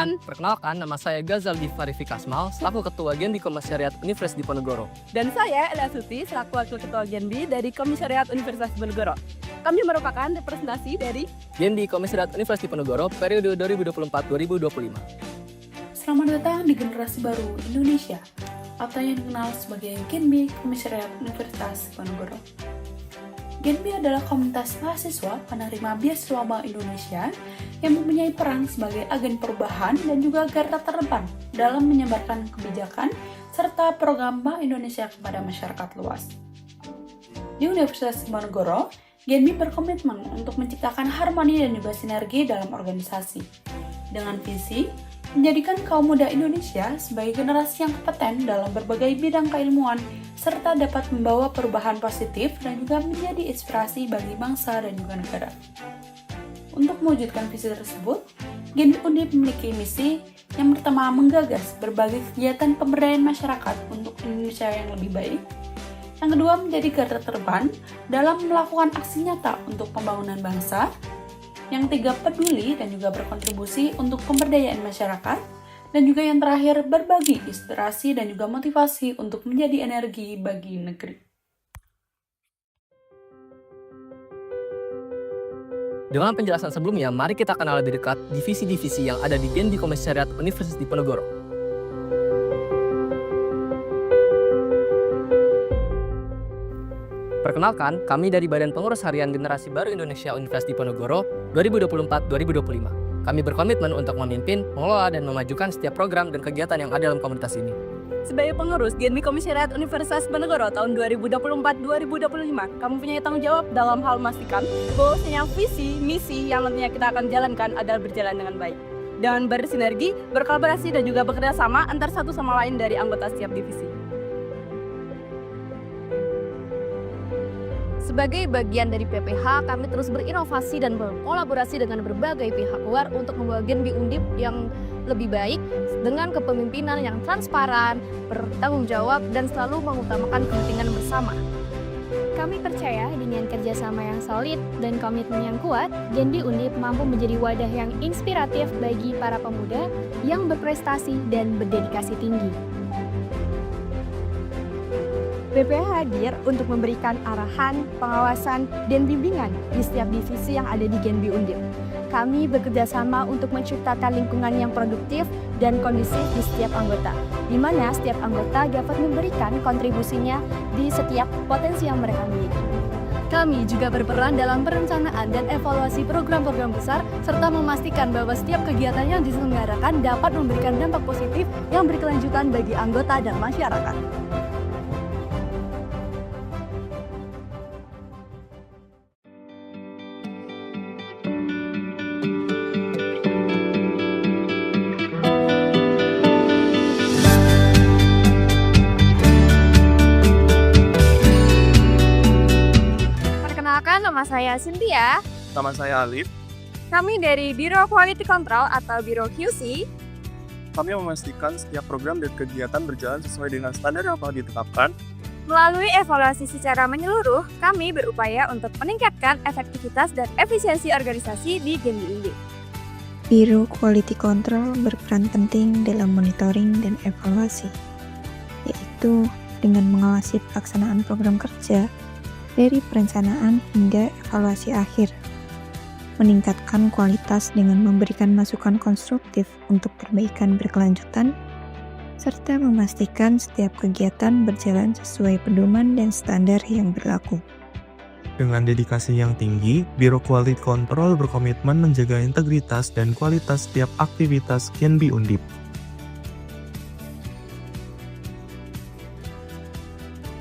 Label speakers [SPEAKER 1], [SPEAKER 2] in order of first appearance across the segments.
[SPEAKER 1] Perkenalkan, nama saya Gazal Difarifik Asmal, selaku Ketua Genbi Komisariat Universitas Diponegoro.
[SPEAKER 2] Dan saya Ella Suti, selaku Wakil Ketua Genbi dari Komisariat Universitas Diponegoro. Kami merupakan representasi dari
[SPEAKER 1] Genbi Komisariat Universitas Diponegoro periode 2024-2025.
[SPEAKER 3] Selamat datang di generasi baru Indonesia, atau yang dikenal sebagai Genbi Komisariat Universitas Diponegoro. Genbi adalah komunitas mahasiswa penerima beasiswa Bank Indonesia yang mempunyai peran sebagai agen perubahan dan juga garda terdepan dalam menyebarkan kebijakan serta program Bank Indonesia kepada masyarakat luas. Di Universitas Diponegoro, Genbi berkomitmen untuk menciptakan harmoni dan juga sinergi dalam organisasi, dengan visi menjadikan kaum muda Indonesia sebagai generasi yang kompeten dalam berbagai bidang keilmuan serta dapat membawa perubahan positif dan juga menjadi inspirasi bagi bangsa dan juga negara. Untuk mewujudkan visi tersebut, Genbi Undip memiliki misi yang pertama menggagas berbagai kegiatan pemberdayaan masyarakat untuk Indonesia yang lebih baik. Yang kedua menjadi garda terdepan dalam melakukan aksi nyata untuk pembangunan bangsa. Yang ketiga peduli dan juga berkontribusi untuk pemberdayaan masyarakat. Dan juga yang terakhir berbagi inspirasi dan juga motivasi untuk menjadi energi bagi negeri.
[SPEAKER 1] Dengan penjelasan sebelumnya, mari kita kenal lebih dekat divisi-divisi yang ada di Genbi Komisariat Universitas Diponegoro. Perkenalkan, kami dari Badan Pengurus Harian Generasi Baru Indonesia Universitas Diponegoro 2024-2025. Kami berkomitmen untuk memimpin, mengelola, dan memajukan setiap program dan kegiatan yang ada dalam komunitas ini.
[SPEAKER 2] sebagai pengurus Genbi Komisariat Universitas Diponegoro tahun 2024-2025. Kamu punya tanggung jawab dalam hal memastikan bahwasanya visi, misi yang nantinya kita akan jalankan adalah berjalan dengan baik. Dan bersinergi, berkolaborasi, dan juga bekerja sama antar satu sama lain dari anggota setiap divisi.
[SPEAKER 4] Sebagai bagian dari PPH, kami terus berinovasi dan berkolaborasi dengan berbagai pihak luar untuk membawa Genbi Undip yang lebih baik dengan kepemimpinan yang transparan, bertanggung jawab, dan selalu mengutamakan kepentingan bersama. Kami percaya dengan kerjasama yang solid dan komitmen yang kuat, Genbi Undip mampu menjadi wadah yang inspiratif bagi para pemuda yang berprestasi dan berdedikasi tinggi. BPH hadir untuk memberikan arahan, pengawasan, dan bimbingan di setiap divisi yang ada di Genbi Undip. Kami bekerjasama untuk menciptakan lingkungan yang produktif dan kondusif di setiap anggota, di mana setiap anggota dapat memberikan kontribusinya di setiap potensi yang mereka miliki. Kami juga berperan dalam perencanaan dan evaluasi program-program besar, serta memastikan bahwa setiap kegiatan yang diselenggarakan dapat memberikan dampak positif yang berkelanjutan bagi anggota dan masyarakat.
[SPEAKER 5] Nama saya Cynthia.
[SPEAKER 6] Nama saya Alif.
[SPEAKER 5] Kami dari Biro Quality Control atau Biro QC.
[SPEAKER 6] Kami memastikan setiap program dan kegiatan berjalan sesuai dengan standar yang telah ditetapkan.
[SPEAKER 5] Melalui evaluasi secara menyeluruh, kami berupaya untuk meningkatkan efektivitas dan efisiensi organisasi di Genbi Undip.
[SPEAKER 7] Biro Quality Control berperan penting dalam monitoring dan evaluasi, yaitu dengan mengawasi pelaksanaan program kerja dari perencanaan hingga evaluasi akhir, meningkatkan kualitas dengan memberikan masukan konstruktif untuk perbaikan berkelanjutan, serta memastikan setiap kegiatan berjalan sesuai pedoman dan standar yang berlaku.
[SPEAKER 6] Dengan dedikasi yang tinggi, Biro Quality Control berkomitmen menjaga integritas dan kualitas setiap aktivitas Genbi Undip.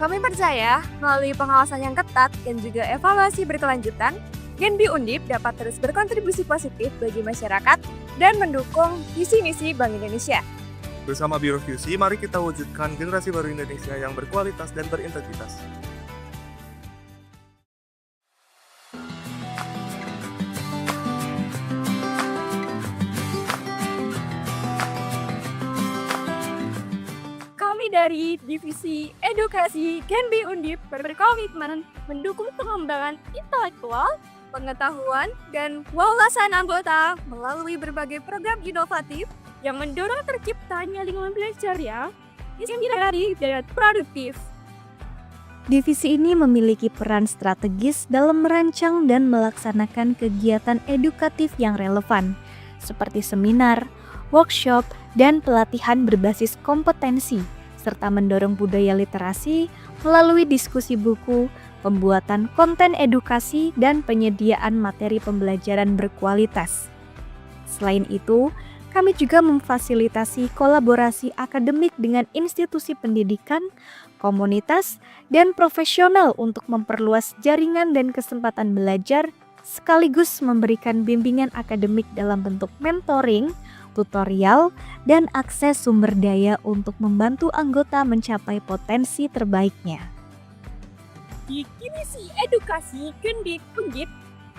[SPEAKER 5] Kami percaya, melalui pengawasan yang ketat dan juga evaluasi berkelanjutan, Genbi Undip dapat terus berkontribusi positif bagi masyarakat dan mendukung visi misi Bank Indonesia.
[SPEAKER 6] Bersama Biro QC, mari kita wujudkan generasi baru Indonesia yang berkualitas dan berintegritas.
[SPEAKER 2] Dari Divisi Edukasi Genbi Undip berkomitmen mendukung pengembangan intelektual, pengetahuan, dan wawasan anggota melalui berbagai program inovatif
[SPEAKER 5] yang mendorong terciptanya lingkungan belajar yang inspiratif dan produktif.
[SPEAKER 8] Divisi ini memiliki peran strategis dalam merancang dan melaksanakan kegiatan edukatif yang relevan, seperti seminar, workshop, dan pelatihan berbasis kompetensi, serta mendorong budaya literasi melalui diskusi buku, pembuatan konten edukasi, dan penyediaan materi pembelajaran berkualitas. Selain itu, kami juga memfasilitasi kolaborasi akademik dengan institusi pendidikan, komunitas, dan profesional untuk memperluas jaringan dan kesempatan belajar, sekaligus memberikan bimbingan akademik dalam bentuk mentoring, tutorial, dan akses sumber daya untuk membantu anggota mencapai potensi terbaiknya.
[SPEAKER 5] Di Divisi Edukasi Genbi Undip,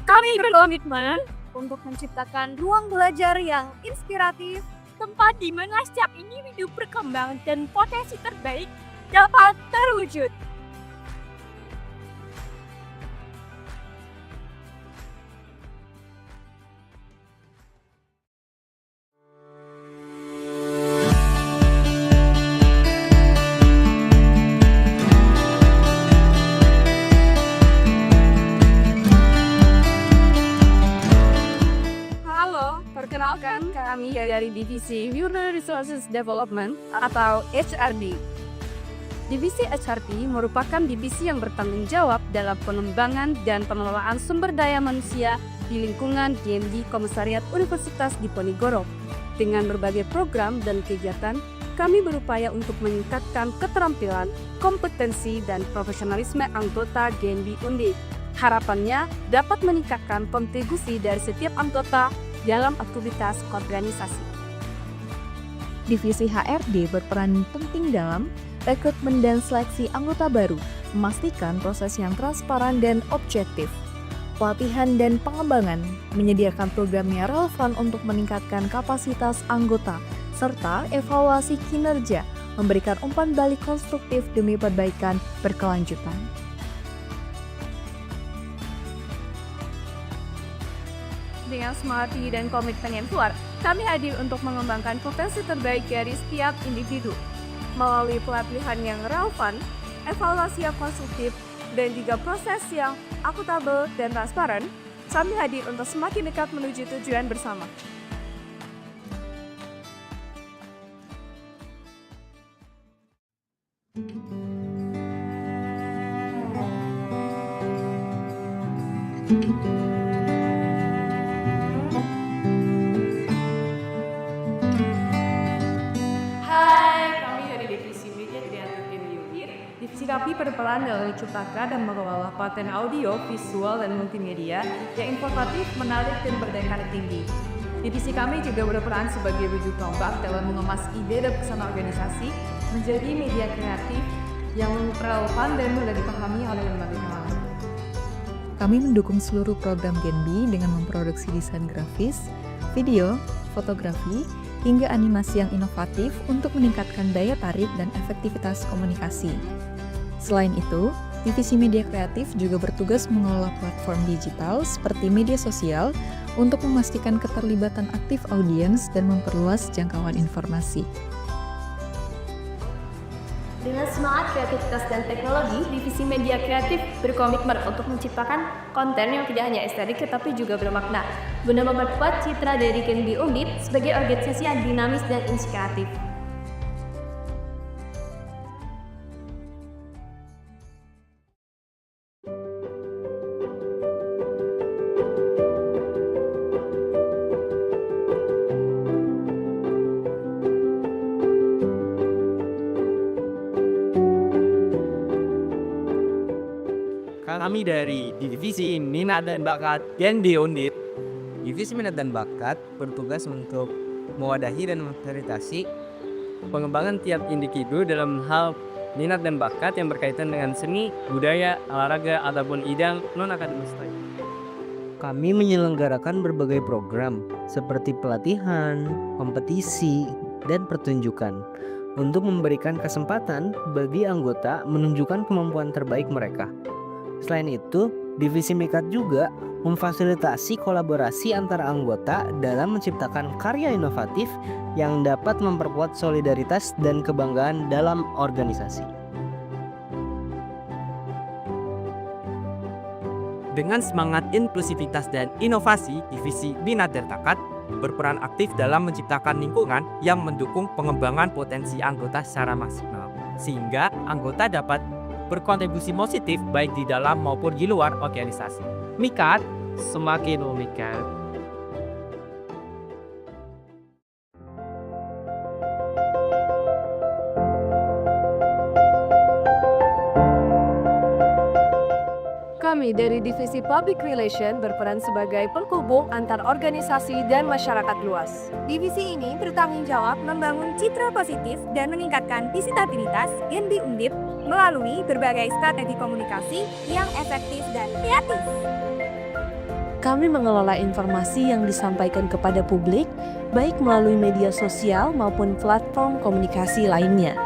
[SPEAKER 5] kami berkomitmen untuk menciptakan ruang belajar yang inspiratif, tempat di mana setiap individu berkembang dan potensi terbaik dapat terwujud.
[SPEAKER 2] Perkenalkan, kami dari Divisi Human Resources Development atau HRD. Divisi HRD merupakan divisi yang bertanggung jawab dalam pengembangan dan pengelolaan sumber daya manusia di lingkungan GMD Komisariat Universitas Diponegoro. Dengan berbagai program dan kegiatan, kami berupaya untuk meningkatkan keterampilan, kompetensi, dan profesionalisme anggota GMD Undip. Harapannya dapat meningkatkan kontribusi dari setiap anggota dalam aktivitas organisasi.
[SPEAKER 8] Divisi HRD berperan penting dalam rekrutmen dan seleksi anggota baru, memastikan proses yang transparan dan objektif. Pelatihan dan pengembangan, menyediakan program yang relevan untuk meningkatkan kapasitas anggota, serta evaluasi kinerja, memberikan umpan balik konstruktif demi perbaikan berkelanjutan.
[SPEAKER 2] Dengan semangat dan komitmen yang kuat, kami hadir untuk mengembangkan potensi terbaik dari setiap individu. Melalui pelatihan yang relevan, evaluasi yang konstruktif, dan juga proses yang akuntabel dan transparan, kami hadir untuk semakin dekat menuju tujuan bersama. Divisi kami berperan dalam menciptakan dan mengelola konten audio, visual, dan multimedia yang informatif, menarik, dan berdaya tinggi. Divisi kami juga berperan sebagai wujud tombak dalam mengemas ide dan pesan organisasi menjadi media kreatif yang relevan dan mudah dipahami oleh lembaga kalangan.
[SPEAKER 8] Kami mendukung seluruh program Genbi dengan memproduksi desain grafis, video, fotografi, hingga animasi yang inovatif untuk meningkatkan daya tarik dan efektivitas komunikasi. Selain itu, Divisi Media Kreatif juga bertugas mengelola platform digital seperti media sosial untuk memastikan keterlibatan aktif audiens dan memperluas jangkauan informasi.
[SPEAKER 9] Dengan semangat kreativitas dan teknologi, Divisi Media Kreatif berkomitmen untuk menciptakan konten yang tidak hanya estetik tetapi juga bermakna, guna memperkuat citra dari Genbi Undip sebagai organisasi yang dinamis dan inspiratif.
[SPEAKER 1] Kami dari Divisi Minat dan Bakat Genbi Undip.
[SPEAKER 10] Divisi Minat dan Bakat bertugas untuk mewadahi dan memfasilitasi pengembangan tiap individu dalam hal minat dan bakat yang berkaitan dengan seni, budaya, olahraga, ataupun idang non-akademis lain. Kami menyelenggarakan berbagai program seperti pelatihan, kompetisi, dan pertunjukan untuk memberikan kesempatan bagi anggota menunjukkan kemampuan terbaik mereka. Selain itu, Divisi Mikat juga memfasilitasi kolaborasi antara anggota dalam menciptakan karya inovatif
[SPEAKER 11] yang dapat memperkuat solidaritas dan kebanggaan dalam organisasi.
[SPEAKER 10] Dengan semangat inklusivitas dan inovasi, Divisi Minat dan Bakat berperan aktif dalam menciptakan lingkungan yang mendukung pengembangan potensi anggota secara maksimal, sehingga anggota dapat berkontribusi positif baik di dalam maupun di luar organisasi. Mikat semakin memikat.
[SPEAKER 2] Kami dari Divisi Public Relation berperan sebagai penghubung antar organisasi dan masyarakat luas.
[SPEAKER 5] Divisi ini bertanggung jawab membangun citra positif dan meningkatkan visitabilitas Genbi Undip melalui berbagai strategi komunikasi yang efektif dan kreatif.
[SPEAKER 12] Kami mengelola informasi yang disampaikan kepada publik, baik melalui media sosial maupun platform komunikasi lainnya,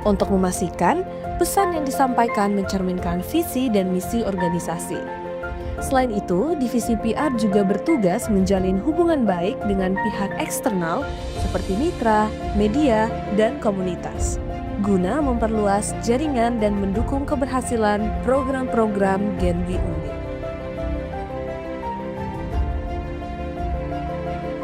[SPEAKER 12] untuk memastikan pesan yang disampaikan mencerminkan visi dan misi organisasi. Selain itu, Divisi PR juga bertugas menjalin hubungan baik dengan pihak eksternal seperti mitra, media, dan komunitas, guna memperluas jaringan dan mendukung keberhasilan program-program Genbi Undip.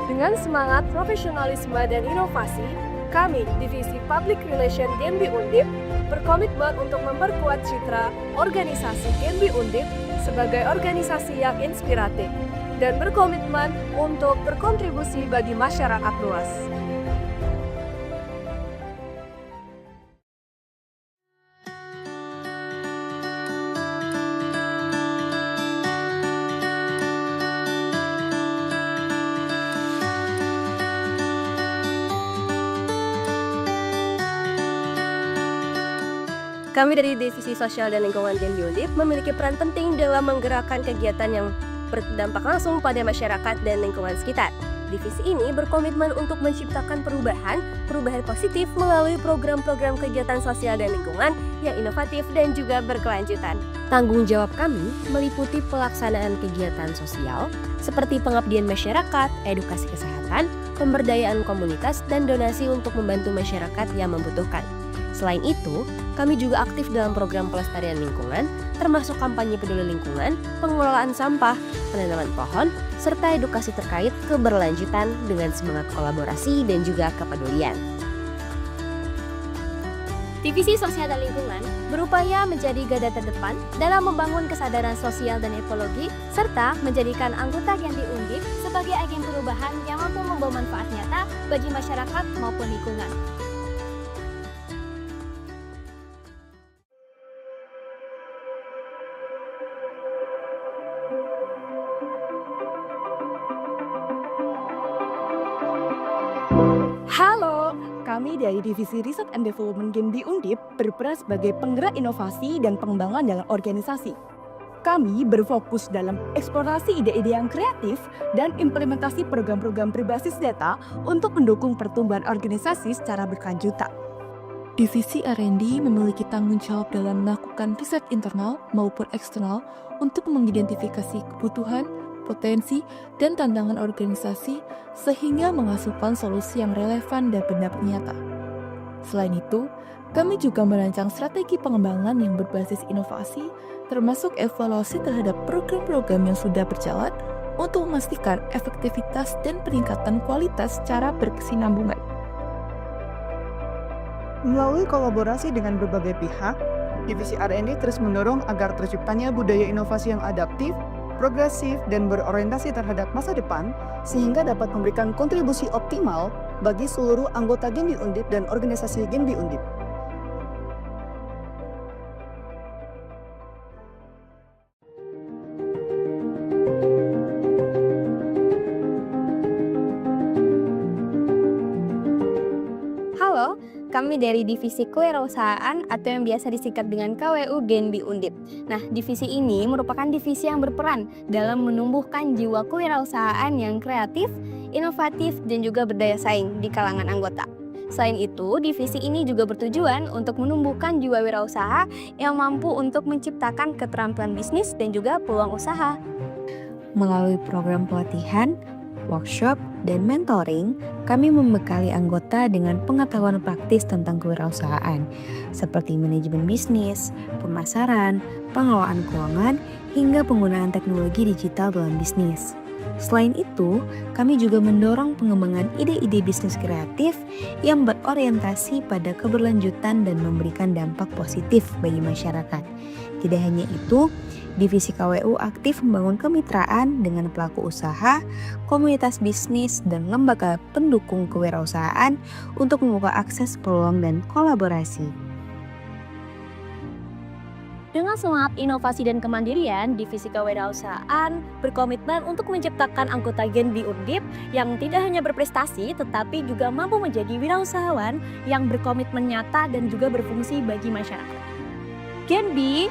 [SPEAKER 2] Dengan semangat profesionalisme dan inovasi, kami, Divisi Public Relation Genbi Undip, berkomitmen untuk memperkuat citra organisasi Genbi Undip sebagai organisasi yang inspiratif dan berkomitmen untuk berkontribusi bagi masyarakat luas.
[SPEAKER 9] Kami dari Divisi Sosial dan Lingkungan Genbi Undip memiliki peran penting dalam menggerakkan kegiatan yang berdampak langsung pada masyarakat dan lingkungan sekitar. Divisi ini berkomitmen untuk menciptakan perubahan positif melalui program-program kegiatan sosial dan lingkungan yang inovatif dan juga berkelanjutan. Tanggung jawab kami meliputi pelaksanaan kegiatan sosial seperti pengabdian masyarakat, edukasi kesehatan, pemberdayaan komunitas, dan donasi untuk membantu masyarakat yang membutuhkan. Selain itu, kami juga aktif dalam program pelestarian lingkungan, termasuk kampanye peduli lingkungan, pengelolaan sampah, penanaman pohon, serta edukasi terkait keberlanjutan dengan semangat kolaborasi dan juga kepedulian. Divisi Sosial dan Lingkungan berupaya menjadi garda terdepan dalam membangun kesadaran sosial dan ekologi, serta menjadikan anggota Genbi Undip sebagai agen perubahan yang mampu membawa manfaat nyata bagi masyarakat maupun lingkungan.
[SPEAKER 2] Halo, kami dari Divisi Riset and Development Genbi Undip berperan sebagai penggerak inovasi dan pengembangan dalam organisasi. Kami berfokus dalam eksplorasi ide-ide yang kreatif dan implementasi program-program berbasis data untuk mendukung pertumbuhan organisasi secara berkelanjutan.
[SPEAKER 3] Divisi R&D memiliki tanggung jawab dalam melakukan riset internal maupun eksternal untuk mengidentifikasi kebutuhan, potensi, dan tantangan organisasi sehingga menghasilkan solusi yang relevan dan berdampak nyata. Selain itu, kami juga merancang strategi pengembangan yang berbasis inovasi, termasuk evaluasi terhadap program-program yang sudah berjalan untuk memastikan efektivitas dan peningkatan kualitas secara berkesinambungan.
[SPEAKER 13] Melalui kolaborasi dengan berbagai pihak, Divisi R&D terus mendorong agar terciptanya budaya inovasi yang adaptif, progresif, dan berorientasi terhadap masa depan, sehingga dapat memberikan kontribusi optimal bagi seluruh anggota Genbi Undip dan organisasi Genbi Undip.
[SPEAKER 9] Halo, kami dari Divisi Kewirausahaan atau yang biasa disingkat dengan KWU Genbi Undip. Nah, divisi ini merupakan divisi yang berperan dalam menumbuhkan jiwa kewirausahaan yang kreatif, inovatif, dan juga berdaya saing di kalangan anggota. Selain itu, divisi ini juga bertujuan untuk menumbuhkan jiwa wirausaha yang mampu untuk menciptakan keterampilan bisnis dan juga peluang usaha.
[SPEAKER 12] Melalui program pelatihan,
[SPEAKER 8] workshop, dan mentoring, kami membekali anggota dengan pengetahuan praktis tentang kewirausahaan, seperti manajemen bisnis, pemasaran, pengelolaan keuangan, hingga penggunaan teknologi digital dalam bisnis. Selain itu, kami juga mendorong pengembangan ide-ide bisnis kreatif yang berorientasi pada keberlanjutan dan memberikan dampak positif bagi masyarakat. Tidak hanya itu, Divisi KWU aktif membangun kemitraan dengan pelaku usaha, komunitas bisnis, dan lembaga pendukung kewirausahaan untuk membuka akses peluang dan kolaborasi.
[SPEAKER 4] Dengan semangat inovasi dan kemandirian, Divisi Kewirausahaan berkomitmen untuk menciptakan anggota Genbi Undip yang tidak hanya berprestasi tetapi juga mampu menjadi wirausahawan yang berkomitmen nyata dan juga berfungsi bagi masyarakat. Genbi,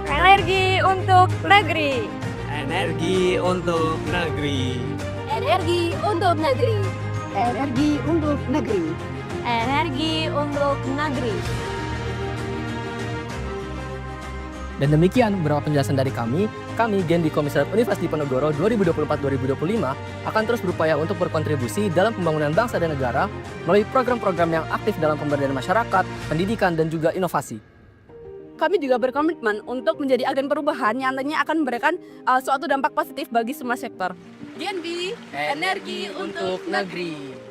[SPEAKER 5] Energi untuk negeri.
[SPEAKER 10] Energi untuk negeri.
[SPEAKER 2] Energi untuk negeri. Energi untuk negeri.
[SPEAKER 4] energi untuk negeri.
[SPEAKER 1] Dan demikian beberapa penjelasan dari kami Genbi Komisariat Universitas Diponegoro 2024-2025 akan terus berupaya untuk berkontribusi dalam pembangunan bangsa dan negara melalui program-program yang aktif dalam pemberdayaan masyarakat, pendidikan, dan juga inovasi.
[SPEAKER 2] Kami juga berkomitmen untuk menjadi agen perubahan yang nantinya akan memberikan suatu dampak positif bagi semua sektor. Genbi, energi untuk negeri.